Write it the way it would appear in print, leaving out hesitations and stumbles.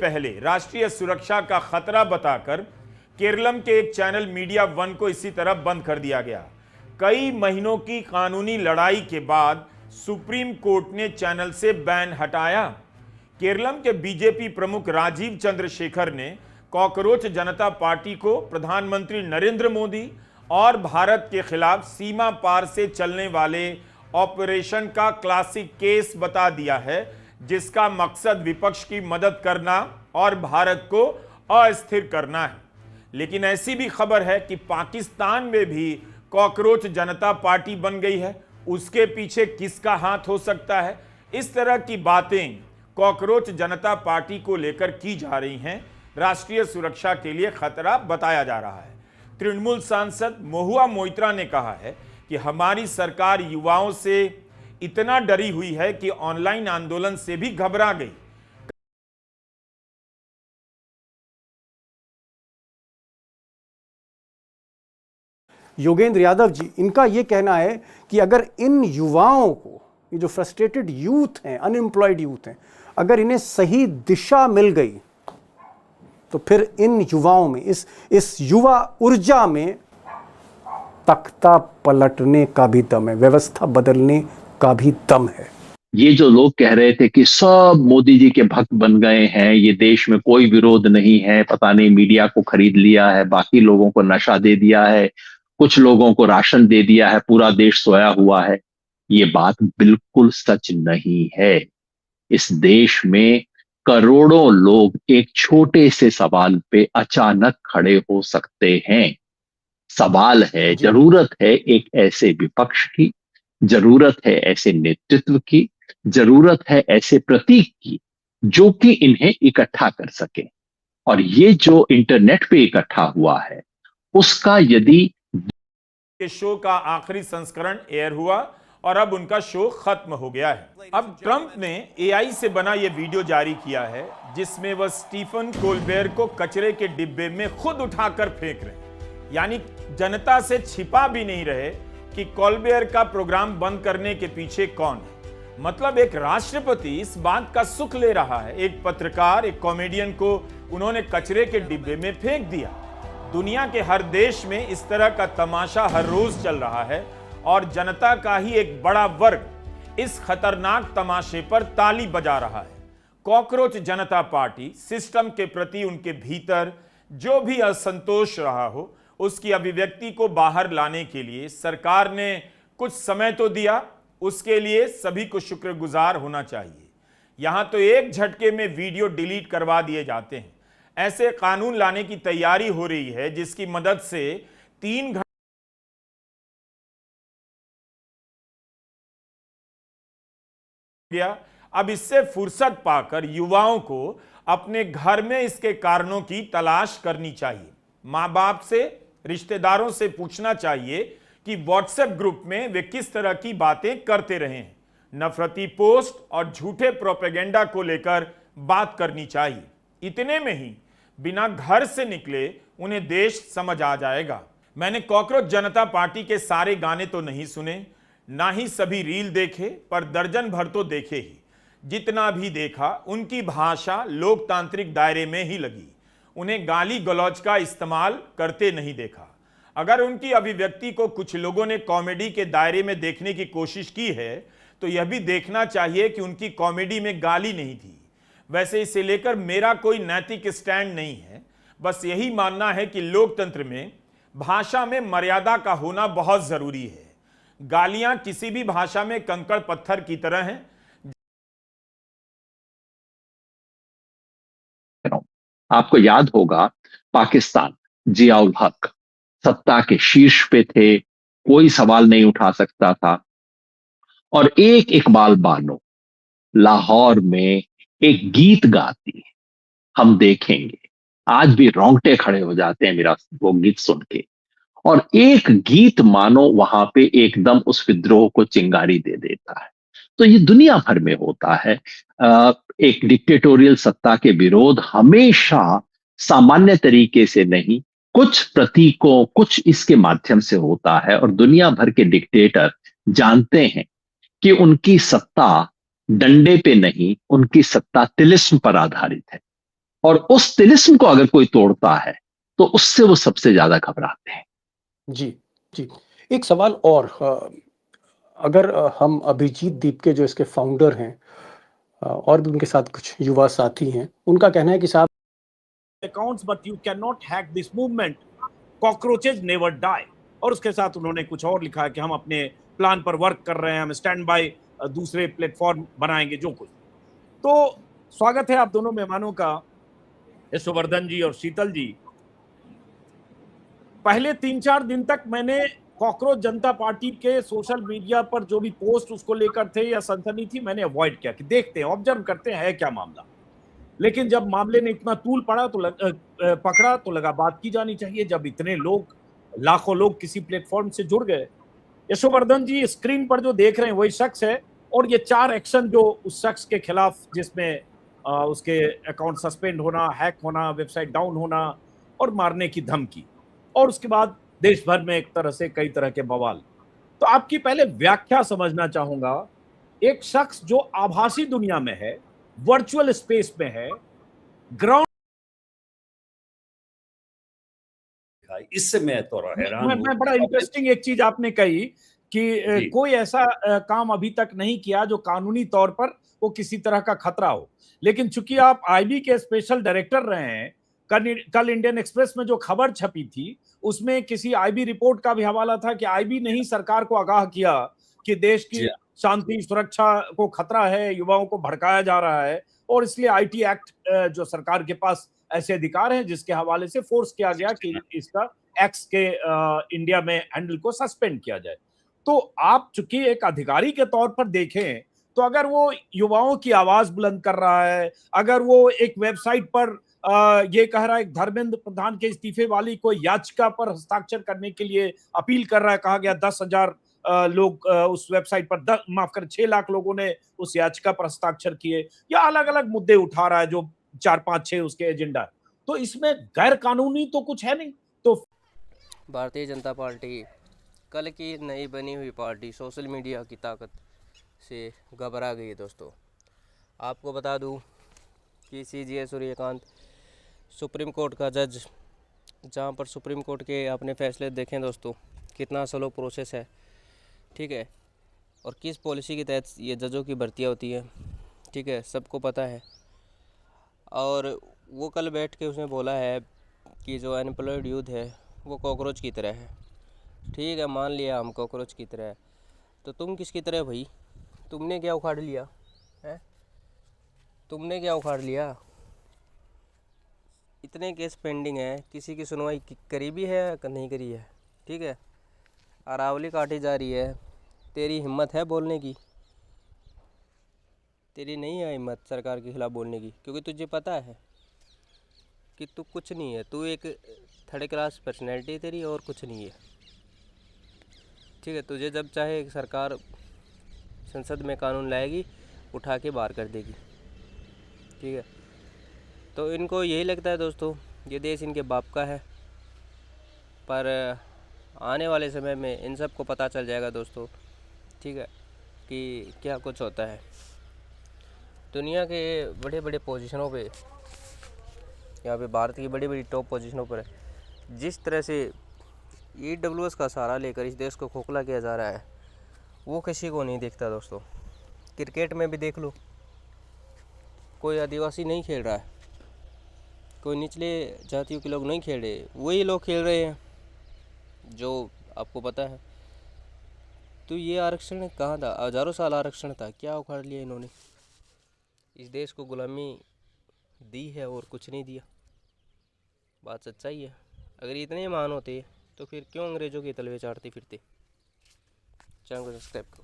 पहले राष्ट्रीय सुरक्षा का खतरा बताकर केरलम के एक चैनल मीडिया वन को इसी तरह बंद कर दिया गया। कई महीनों की कानूनी लड़ाई के बाद सुप्रीम कोर्ट ने चैनल से बैन हटाया। केरलम के बीजेपी प्रमुख राजीव चंद्रशेखर ने कॉकरोच जनता पार्टी को प्रधानमंत्री नरेंद्र मोदी और भारत के खिलाफ सीमा पार से चलने वाले ऑपरेशन का क्लासिक केस बता दिया है, जिसका मकसद विपक्ष की मदद करना और भारत को अस्थिर करना है। लेकिन ऐसी भी खबर है कि पाकिस्तान में भी कॉकरोच जनता पार्टी बन गई है। उसके पीछे किसका हाथ हो सकता है? इस तरह की बातें कॉकरोच जनता पार्टी को लेकर की जा रही हैं। राष्ट्रीय सुरक्षा के लिए खतरा बताया जा रहा है। तृणमूल सांसद महुआ मोइत्रा ने कहा है कि हमारी सरकार युवाओं से इतना डरी हुई है कि ऑनलाइन आंदोलन से भी घबरा गई। योगेंद्र यादव जी, इनका यह कहना है कि अगर इन युवाओं को, ये जो फ्रस्ट्रेटेड यूथ हैं, अनएम्प्लॉयड यूथ हैं, अगर इन्हें सही दिशा मिल गई तो फिर इन युवाओं में, इस युवा ऊर्जा में तख्ता पलटने का भी दम है, व्यवस्था बदलने का भी दम है। ये जो लोग कह रहे थे कि सब मोदी जी के भक्त बन गए हैं, ये देश में कोई विरोध नहीं है, पता नहीं मीडिया को खरीद लिया है, बाकी लोगों को नशा दे दिया है, कुछ लोगों को राशन दे दिया है, पूरा देश सोया हुआ है, ये बात बिल्कुल सच नहीं है। इस देश में करोड़ों लोग एक छोटे से सवाल पे अचानक खड़े हो सकते हैं। सवाल है, जरूरत है एक ऐसे विपक्ष की, जरूरत है ऐसे नेतृत्व की, जरूरत है ऐसे प्रतीक की जो कि इन्हें इकट्ठा कर सके। और ये जो इंटरनेट पे इकट्ठा हुआ है, उसका यदि शो का आखिरी संस्करण एयर हुआ और अब उनका शो खत्म हो गया है। अब ट्रंप ने एआई से बना यह वीडियो जारी किया है, जिसमें वह स्टीफन कोलबेयर को कचरे के डिब्बे में खुद उठाकर फेंक रहे हैं। यानी जनता से छिपा भी नहीं रहे कि कोलबेयर का प्रोग्राम बंद करने के पीछे कौन है। मतलब एक राष्ट्रपति इस बात का सुख ले रहा है, एक पत्रकार, एक कॉमेडियन को उन्होंने कचरे के डिब्बे में फेंक दिया। दुनिया के हर देश में इस तरह का तमाशा हर रोज चल रहा है और जनता का ही एक बड़ा वर्ग इस खतरनाक तमाशे पर ताली बजा रहा है। कॉकरोच जनता पार्टी सिस्टम के प्रति उनके भीतर जो भी असंतोष रहा हो, उसकी अभिव्यक्ति को बाहर लाने के लिए सरकार ने कुछ समय तो दिया, उसके लिए सभी को शुक्रगुजार होना चाहिए। यहां तो एक झटके में वीडियो डिलीट करवा दिए जाते हैं। ऐसे कानून लाने की तैयारी हो रही है जिसकी मदद से 3 घंटे गया। अब इससे फुर्सत पाकर युवाओं को अपने घर में इसके कारणों की तलाश करनी चाहिए। मां बाप से, रिश्तेदारों से पूछना चाहिए कि व्हाट्सएप ग्रुप में वे किस तरह की बातें करते रहे हैं। नफरती पोस्ट और झूठे प्रोपेगेंडा को लेकर बात करनी चाहिए। इतने में ही बिना घर से निकले उन्हें देश समझ आ जाएगा। मैंने कॉकरोच जनता पार्टी के सारे गाने तो नहीं सुने, ना ही सभी रील देखे, पर दर्जन भर तो देखे ही। जितना भी देखा उनकी भाषा लोकतांत्रिक दायरे में ही लगी। उन्हें गाली गलौज का इस्तेमाल करते नहीं देखा। अगर उनकी अभिव्यक्ति को कुछ लोगों ने कॉमेडी के दायरे में देखने की कोशिश की है, तो यह भी देखना चाहिए कि उनकी कॉमेडी में गाली नहीं थी। वैसे इसे लेकर मेरा कोई नैतिक स्टैंड नहीं है, बस यही मानना है कि लोकतंत्र में भाषा में मर्यादा का होना बहुत जरूरी है। गालियां किसी भी भाषा में कंकड़ पत्थर की तरह हैं। आपको याद होगा, पाकिस्तान, जियाउल हक सत्ता के शीर्ष पे थे, कोई सवाल नहीं उठा सकता था, और एक इकबाल बानो लाहौर में एक गीत गाती, हम देखेंगे। आज भी रोंगटे खड़े हो जाते हैं मेरा वो गीत सुन के। और एक गीत मानो वहां पे एकदम उस विद्रोह को चिंगारी दे देता है। तो ये दुनिया भर में होता है। एक डिक्टेटोरियल सत्ता के विरोध हमेशा सामान्य तरीके से नहीं, कुछ प्रतीकों, कुछ इसके माध्यम से होता है। और दुनिया भर के डिक्टेटर जानते हैं कि उनकी सत्ता डंडे पे नहीं, उनकी सत्ता तिलिस्म पर आधारित है। और उस तिलिस्म को अगर कोई तोड़ता है तो उससे वो सबसे ज्यादा घबराते हैं। जी, जी। एक सवाल और अगर हम अभिजीत दीप के जो इसके फाउंडर हैं और भी उनके साथ कुछ युवा साथी हैं, उनका कहना है कि साहब accounts but you cannot hack this movement, cockroaches never die। और उसके साथ उन्होंने कुछ और लिखा है कि हम अपने प्लान पर वर्क कर रहे हैं, हम स्टैंड बाय दूसरे प्लेटफॉर्म बनाएंगे जो कुछ। तो स्वागत है आप दोनों मेहमानों का, यशोवर्धन जी और शीतल जी। पहले 3-4 दिन तक मैंने कॉकरोच जनता पार्टी के सोशल मीडिया पर जो भी पोस्ट उसको लेकर थे या सनसनी थी, मैंने अवॉइड किया कि देखते हैं, ऑब्जर्व करते हैं है क्या मामला। लेकिन जब मामले ने इतना तूल पड़ा तो पकड़ा तो लगा बात की जानी चाहिए। जब इतने लोग, लाखों लोग किसी प्लेटफॉर्म से जुड़ गए। यशोवर्धन जी स्क्रीन पर जो देख रहे हैं वही शख्स है, और ये 4 एक्शन जो उस शख्स के खिलाफ, जिसमें उसके अकाउंट सस्पेंड होना, हैक होना, वेबसाइट डाउन होना और मारने की धमकी, और उसके बाद देश भर में एक तरह से कई तरह के बवाल। तो आपकी पहले व्याख्या समझना चाहूंगा, एक शख्स जो आभासी दुनिया में है, वर्चुअल स्पेस में है, ग्राउंड, इससे मैं तो हैरान हूं। मैं बड़ा इंटरेस्टिंग एक चीज आपने कही कि कोई ऐसा काम अभी तक नहीं किया जो कानूनी तौर पर वो किसी तरह का खतरा हो। लेकिन चूंकि आप आईबी के स्पेशल डायरेक्टर रहे हैं, कल इंडियन एक्सप्रेस में जो खबर छपी थी उसमें किसी आईबी रिपोर्ट का भी हवाला था कि आईबी ने ही सरकार को आगाह किया कि देश की शांति सुरक्षा को खतरा है, युवाओं को भड़काया जा रहा है, और इसलिए आईटी एक्ट जो सरकार के पास ऐसे अधिकार हैं जिसके हवाले से फोर्स किया गया कि इसका एक्स के इंडिया में हैंडल को सस्पेंड किया जाए। तो आप चूंकि एक अधिकारी के तौर पर देखें तो अगर वो युवाओं की आवाज बुलंद कर रहा है, अगर वो एक वेबसाइट पर ये कह रहा है धर्मेंद्र प्रधान के इस्तीफे वाली कोई याचिका पर हस्ताक्षर करने के लिए अपील कर रहा है, कहा गया 10,000 लोग उस वेबसाइट पर, माफ कर 6 लाख लोगों ने उस याचिका पर हस्ताक्षर किए, या अलग अलग मुद्दे उठा रहा है जो 4-5-6 उसके एजेंडा है, तो इसमें गैर कानूनी तो कुछ है नहीं। तो भारतीय जनता पार्टी कल की नई बनी हुई पार्टी सोशल मीडिया की ताकत से घबरा गई है दोस्तों। आपको बता दूं कि सीजीए सूर्यकांत सुप्रीम कोर्ट का जज, जहां पर सुप्रीम कोर्ट के अपने फैसले देखें दोस्तों, कितना स्लो प्रोसेस है, ठीक है, और किस पॉलिसी के तहत ये जजों की भर्तियाँ होती है, ठीक है, सबको पता है। और वो कल बैठ के उसने बोला है कि जो अनएम्प्लॉयड यूथ है वो कॉकरोच की तरह है। ठीक है, मान लिया हम कॉकरोच की तरह है, तो तुम किसकी तरह भाई? तुमने क्या उखाड़ लिया है? तुमने क्या उखाड़ लिया? इतने केस पेंडिंग है, किसी की सुनवाई करी भी है नहीं करी है, ठीक है, अरावली काटी जा रही है। तेरी हिम्मत है बोलने की? तेरी नहीं है हिम्मत सरकार के खिलाफ बोलने की, क्योंकि तुझे पता है कि तू कुछ नहीं है, तू एक थर्ड क्लास पर्सनैलिटी तेरी, और कुछ नहीं है, ठीक है। तुझे जब चाहे सरकार संसद में कानून लाएगी, उठा के बाहर कर देगी, ठीक है। तो इनको यही लगता है दोस्तों ये देश इनके बाप का है, पर आने वाले समय में इन सब को पता चल जाएगा दोस्तों, ठीक है, कि क्या कुछ होता है। दुनिया के बड़े बड़े पोजीशनों पे, यहाँ पे भारत की बड़ी बड़ी टॉप पोजीशनों पर जिस तरह से EWS का सहारा लेकर इस देश को खोखला किया जा रहा है, वो किसी को नहीं दिखता दोस्तों। क्रिकेट में भी देख लो, कोई आदिवासी नहीं खेल रहा है, कोई निचले जातियों के लोग नहीं खेल रहे, वही लोग खेल रहे हैं जो आपको पता है। तो ये आरक्षण कहाँ था? हज़ारों साल आरक्षण था, क्या उखाड़ लिया इन्होंने? इस देश को गुलामी दी है और कुछ नहीं दिया, बात सच्चाई है। अगर इतने महान होते तो फिर क्यों अंग्रेज़ों के तलवे चाटते फिरते? चैनल को सब्सक्राइब करो।